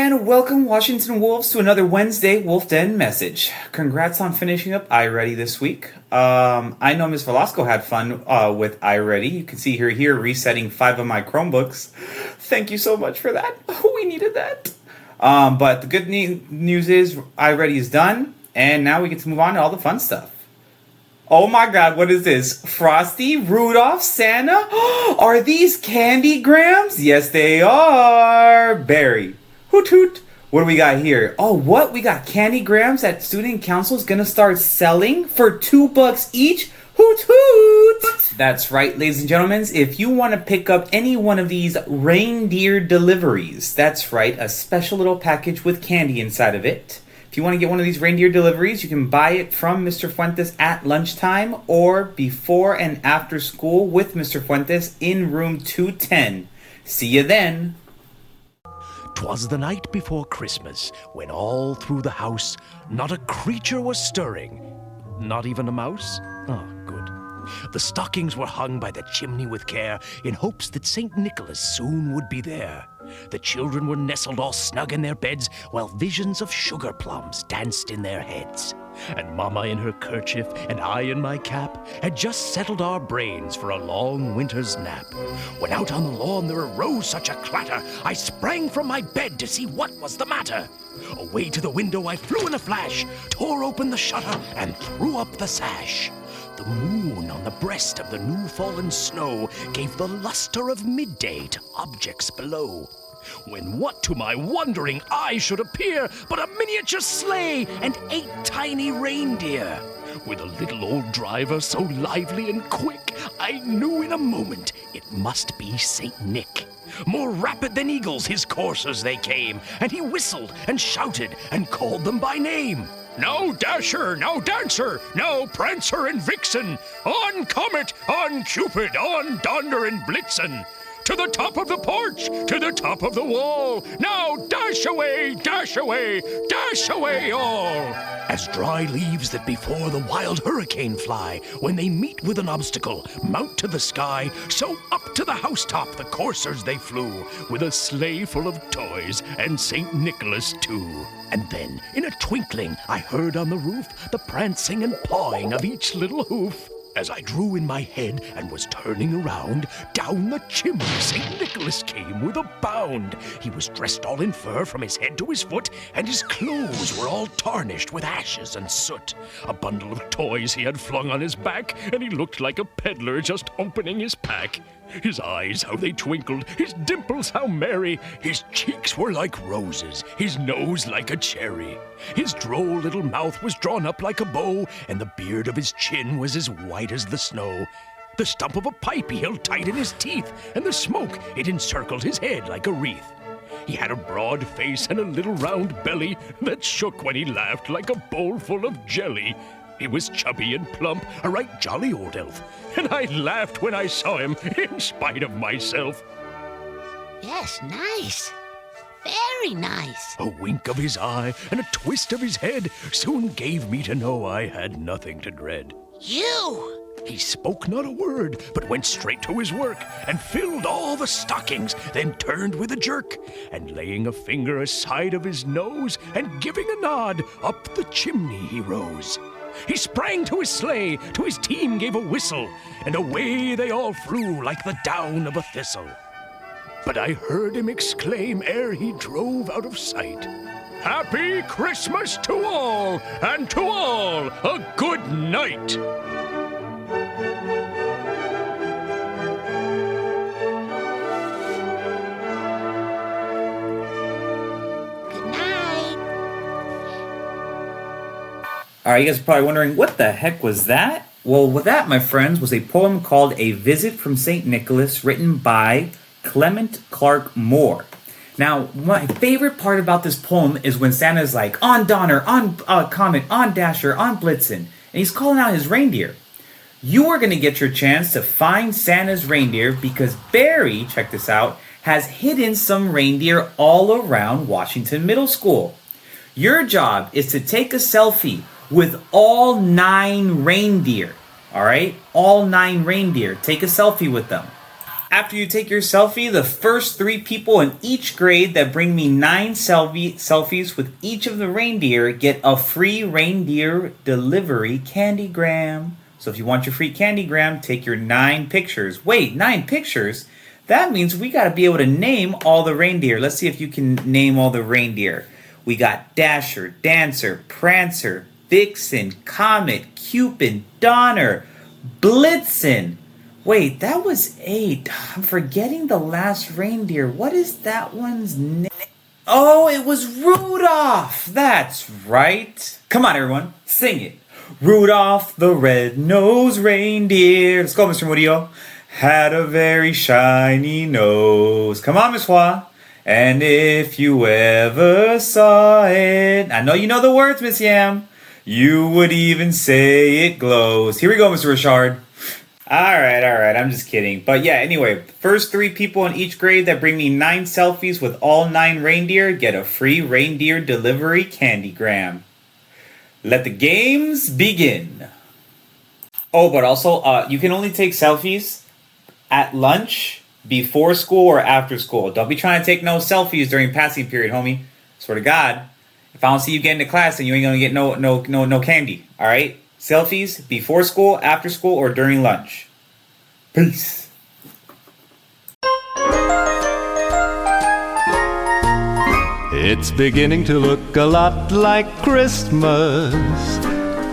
And welcome, Washington Wolves, to another Wednesday Wolf Den message. Congrats on finishing up iReady this week. I know Ms. Velasco had fun with iReady. You can see her here resetting 5 of my Chromebooks. Thank you so much for that. We needed that. But the good news is iReady is done, and now we get to move on to all the fun stuff. Oh my god, what is this? Frosty, Rudolph, Santa? Are these candy grams? Yes, they are. Barry. Hoot hoot. What do we got here? Oh, what? We got candy grams that student council is going to start selling for $2 each? Hoot hoot. That's right, ladies and gentlemen. If you want to pick up any one of these reindeer deliveries, that's right, a special little package with candy inside of it. If you want to get one of these reindeer deliveries, you can buy it from Mr. Fuentes at lunchtime or before and after school with Mr. Fuentes in room 210. See you then. 'Twas the night before Christmas, when all through the house not a creature was stirring. Not even a mouse? Oh, good. The stockings were hung by the chimney with care, in hopes that St. Nicholas soon would be there. The children were nestled all snug in their beds, while visions of sugar plums danced in their heads. And Mama in her kerchief and I in my cap had just settled our brains for a long winter's nap. When out on the lawn there arose such a clatter, I sprang from my bed to see what was the matter. Away to the window I flew in a flash, tore open the shutter and threw up the sash. The moon on the breast of the new-fallen snow gave the luster of midday to objects below. When what to my wondering eye should appear but a miniature sleigh and 8 tiny reindeer. With a little old driver so lively and quick, I knew in a moment it must be Saint Nick. More rapid than eagles his coursers they came, and he whistled and shouted and called them by name. Now Dasher, now Dancer, now Prancer and Vixen, on Comet, on Cupid, on Donder and Blitzen. To the top of the porch, to the top of the wall, now dash away, dash away, dash away all. As dry leaves that before the wild hurricane fly, when they meet with an obstacle, mount to the sky, so up to the housetop the coursers they flew, with a sleigh full of toys, and St. Nicholas too. And then, in a twinkling, I heard on the roof the prancing and pawing of each little hoof. As I drew in my head and was turning around, down the chimney St. Nicholas came with a bound. He was dressed all in fur from his head to his foot, and his clothes were all tarnished with ashes and soot. A bundle of toys he had flung on his back, and he looked like a peddler just opening his pack. His eyes, how they twinkled, his dimples, how merry. His cheeks were like roses, his nose like a cherry. His droll little mouth was drawn up like a bow, and the beard of his chin was as white as the snow. The stump of a pipe he held tight in his teeth, and the smoke, it encircled his head like a wreath. He had a broad face and a little round belly that shook when he laughed like a bowl full of jelly. He was chubby and plump, a right jolly old elf, and I laughed when I saw him, in spite of myself. Yes, nice. Very nice. A wink of his eye and a twist of his head soon gave me to know I had nothing to dread. You! He spoke not a word, but went straight to his work, and filled all the stockings, then turned with a jerk, and laying a finger aside of his nose, and giving a nod, up the chimney he rose. He sprang to his sleigh, to his team gave a whistle, and away they all flew like the down of a thistle. But I heard him exclaim ere he drove out of sight, "Happy Christmas to all, and to all a good night!" Good night. Alright, you guys are probably wondering, what the heck was that? Well, that, my friends, was a poem called A Visit from St. Nicholas, written by Clement Clark Moore. Now, my favorite part about this poem is when Santa's like, on Donner, on Comet, on Dasher, on Blitzen, and he's calling out his reindeer. You are going to get your chance to find Santa's reindeer because Barry, check this out, has hidden some reindeer all around Washington Middle School. Your job is to take a selfie with all 9 reindeer. All right? All 9 reindeer. Take a selfie with them. After you take your selfie, the first 3 people in each grade that bring me 9 selfies with each of the reindeer get a free reindeer delivery candygram. So if you want your free candygram, take your 9 pictures. Wait, 9 pictures? That means we got to be able to name all the reindeer. Let's see if you can name all the reindeer. We got Dasher, Dancer, Prancer, Vixen, Comet, Cupid, Donner, Blitzen. Wait, that was 8. I'm forgetting the last reindeer. What is that one's name? Oh, it was Rudolph. That's right. Come on, everyone. Sing it. Rudolph the red-nosed reindeer. Let's go, Mr. Murillo. Had a very shiny nose. Come on, Miss Hua. And if you ever saw it, I know you know the words, Miss Yam. You would even say it glows. Here we go, Mr. Richard. All right. I'm just kidding. But yeah, anyway, first 3 people in each grade that bring me 9 selfies with all 9 reindeer get a free reindeer delivery candygram. Let the games begin. Oh, but also, you can only take selfies at lunch, before school, or after school. Don't be trying to take no selfies during passing period, homie. Swear to God, if I don't see you get into class, then you ain't gonna get no candy. All right? Selfies before school, after school, or during lunch. Peace. It's beginning to look a lot like Christmas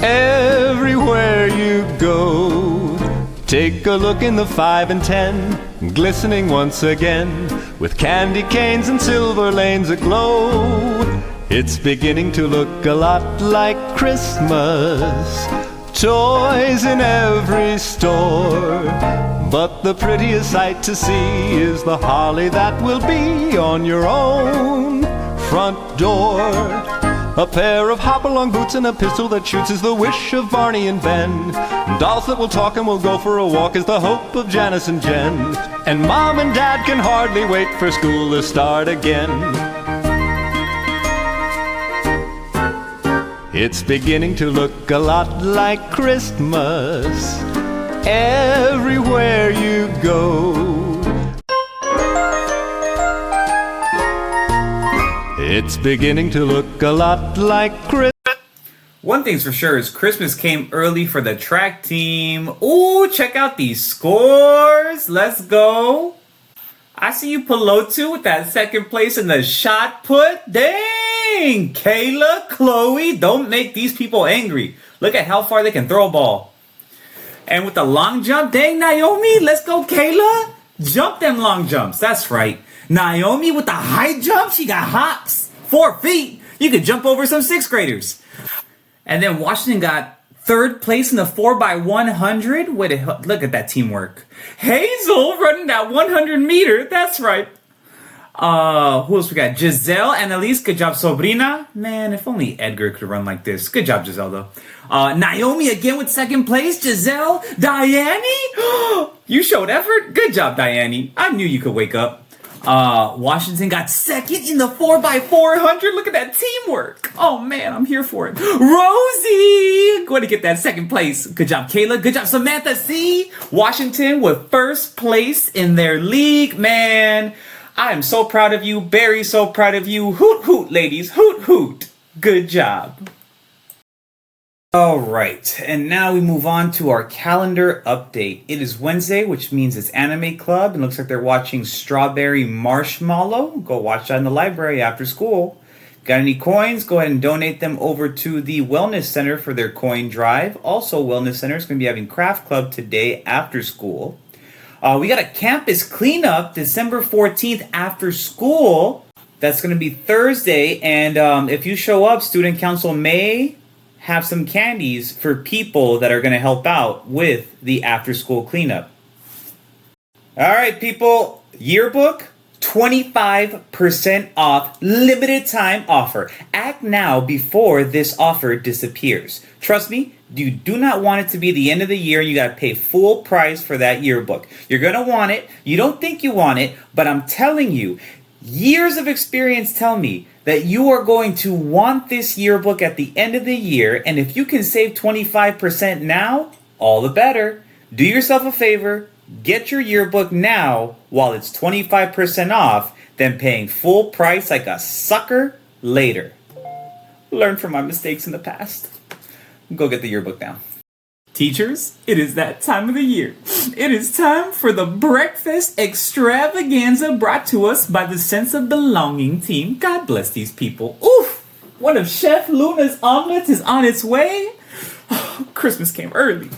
everywhere you go. Take a look in the 5 and 10, glistening once again, with candy canes and silver lanes aglow. It's beginning to look a lot like Christmas, toys in every store. But the prettiest sight to see is the holly that will be on your own front door. A pair of hop-along boots and a pistol that shoots is the wish of Barney and Ben. Dolls that will talk and will go for a walk is the hope of Janice and Jen. And Mom and Dad can hardly wait for school to start again. It's beginning to look a lot like Christmas everywhere you go. It's beginning to look a lot like Christmas. One thing's for sure is Christmas came early for the track team. Ooh, check out these scores. Let's go. I see you, Pelotu, with that second place in the shot put. Dang! Kayla, Chloe, don't make these people angry. Look at how far they can throw a ball. And with the long jump, dang, Naomi, let's go, Kayla. Jump them long jumps. That's right. Naomi with the high jump, she got hops. 4 feet. You could jump over some 6th graders. And then Washington got 3rd place in the 4x100. Look at that teamwork. Hazel running that 100 meter. That's right. Who else we got? Giselle, Annalise. Good job, Sobrina. Man, if only Edgar could run like this. Good job, Giselle, though. Naomi again with 2nd place. Giselle. Diane. You showed effort. Good job, Diane. I knew you could wake up. Washington got 2nd in the 4x400. Look at that teamwork. Oh man, I'm here for it. Rosie going to get that 2nd place. Good job, Kayla. Good job, Samantha. See, Washington with 1st place in their league. Man, I am so proud of you. Barry, so proud of you. Hoot hoot, ladies. Hoot hoot. Good job. All right, and now we move on to our calendar update. It is Wednesday, which means it's Anime Club, and looks like they're watching Strawberry Marshmallow. Go watch that in the library after school. Got any coins? Go ahead and donate them over to the Wellness Center for their coin drive. Also, Wellness Center is going to be having Craft Club today after school. We got a campus cleanup December 14th after school. That's going to be Thursday, and if you show up, Student Council may have some candies for people that are going to help out with the after-school cleanup. All right, people. Yearbook, 25% off, limited time offer. Act now before this offer disappears. Trust me, you do not want it to be the end of the year and you got to pay full price for that yearbook. You're going to want it. You don't think you want it, but I'm telling you, years of experience tell me that you are going to want this yearbook at the end of the year, and if you can save 25% now, all the better. Do yourself a favor, Get your yearbook now while it's 25% off, then paying full price like a sucker later. Learn from my mistakes in the past. Go get the yearbook now. Teachers, it is that time of the year. It is time for the breakfast extravaganza brought to us by the Sense of Belonging team. God bless these people. Oof! One of Chef Luna's omelets is on its way. Oh, Christmas came early.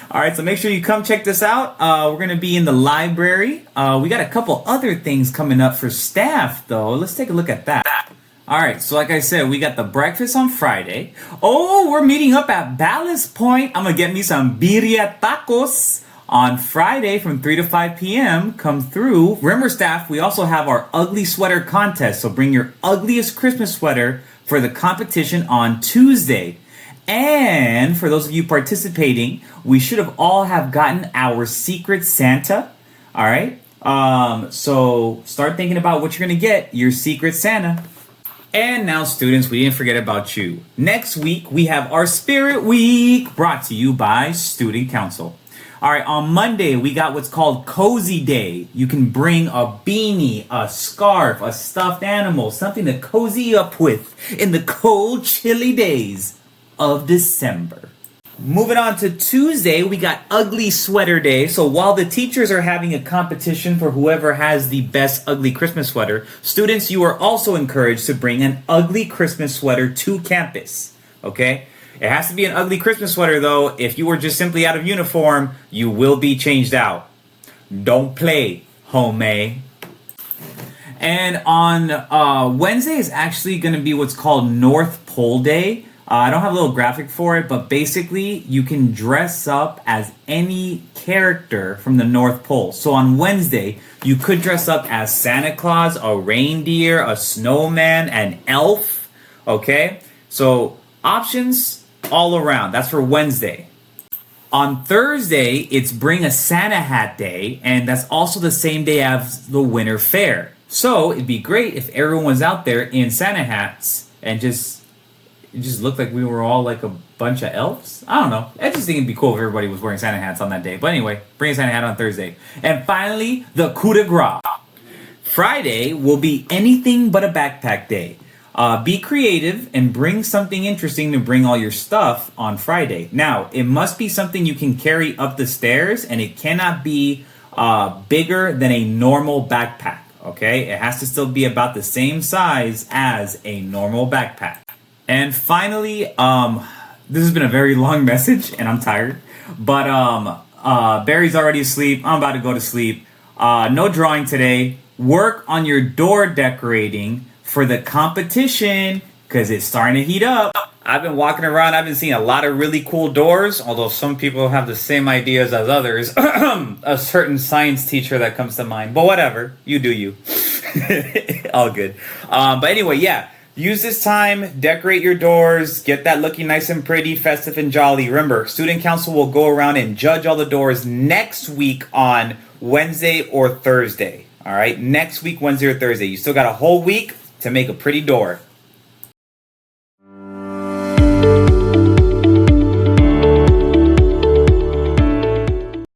All right, so make sure you come check this out. We're going to be in the library. We got a couple other things coming up for staff, though. Let's take a look at that. All right, so like I said, we got the breakfast on Friday. Oh, we're meeting up at Ballast Point. I'm going to get me some birria tacos on Friday from 3 to 5 p.m. Come through. Remember, staff, we also have our ugly sweater contest. So bring your ugliest Christmas sweater for the competition on Tuesday. And for those of you participating, we should have all have gotten our Secret Santa. All right, so start thinking about what you're going to get, your Secret Santa. And now, students, we didn't forget about you. Next week, we have our Spirit Week brought to you by Student Council. All right, on Monday, we got what's called Cozy Day. You can bring a beanie, a scarf, a stuffed animal, something to cozy up with in the cold, chilly days of December. Moving on to Tuesday, we got Ugly Sweater Day. So while the teachers are having a competition for whoever has the best ugly Christmas sweater, students, you are also encouraged to bring an ugly Christmas sweater to campus. Okay? It has to be an ugly Christmas sweater, though. If you were just simply out of uniform, you will be changed out. Don't play, homie. And on Wednesday is actually going to be what's called North Pole Day. I don't have a little graphic for it, but basically you can dress up as any character from the North Pole. So on Wednesday, you could dress up as Santa Claus, a reindeer, a snowman, an elf. Okay? So options all around. That's for Wednesday. On Thursday, it's Bring a Santa Hat Day, and that's also the same day as the Winter Fair. So it'd be great if everyone was out there in Santa hats and it just looked like we were all like a bunch of elves. I don't know. I just think it'd be cool if everybody was wearing Santa hats on that day. But anyway, bring a Santa hat on Thursday. And finally, the coup de grace. Friday will be anything but a backpack day. Be creative and bring something interesting to bring all your stuff on Friday. Now, it must be something you can carry up the stairs, and it cannot be bigger than a normal backpack. Okay? It has to still be about the same size as a normal backpack. And finally, this has been a very long message, and I'm tired. But Barry's already asleep. I'm about to go to sleep. No drawing today. Work on your door decorating for the competition, because it's starting to heat up. I've been walking around. I've been seeing a lot of really cool doors, although some people have the same ideas as others. A certain science teacher that comes to mind. But whatever. You do you. All good. But anyway, yeah. Use this time, decorate your doors, get that looking nice and pretty, festive and jolly. Remember, Student Council will go around and judge all the doors next week on Wednesday or Thursday. All right, next week, Wednesday or Thursday. You still got a whole week to make a pretty door.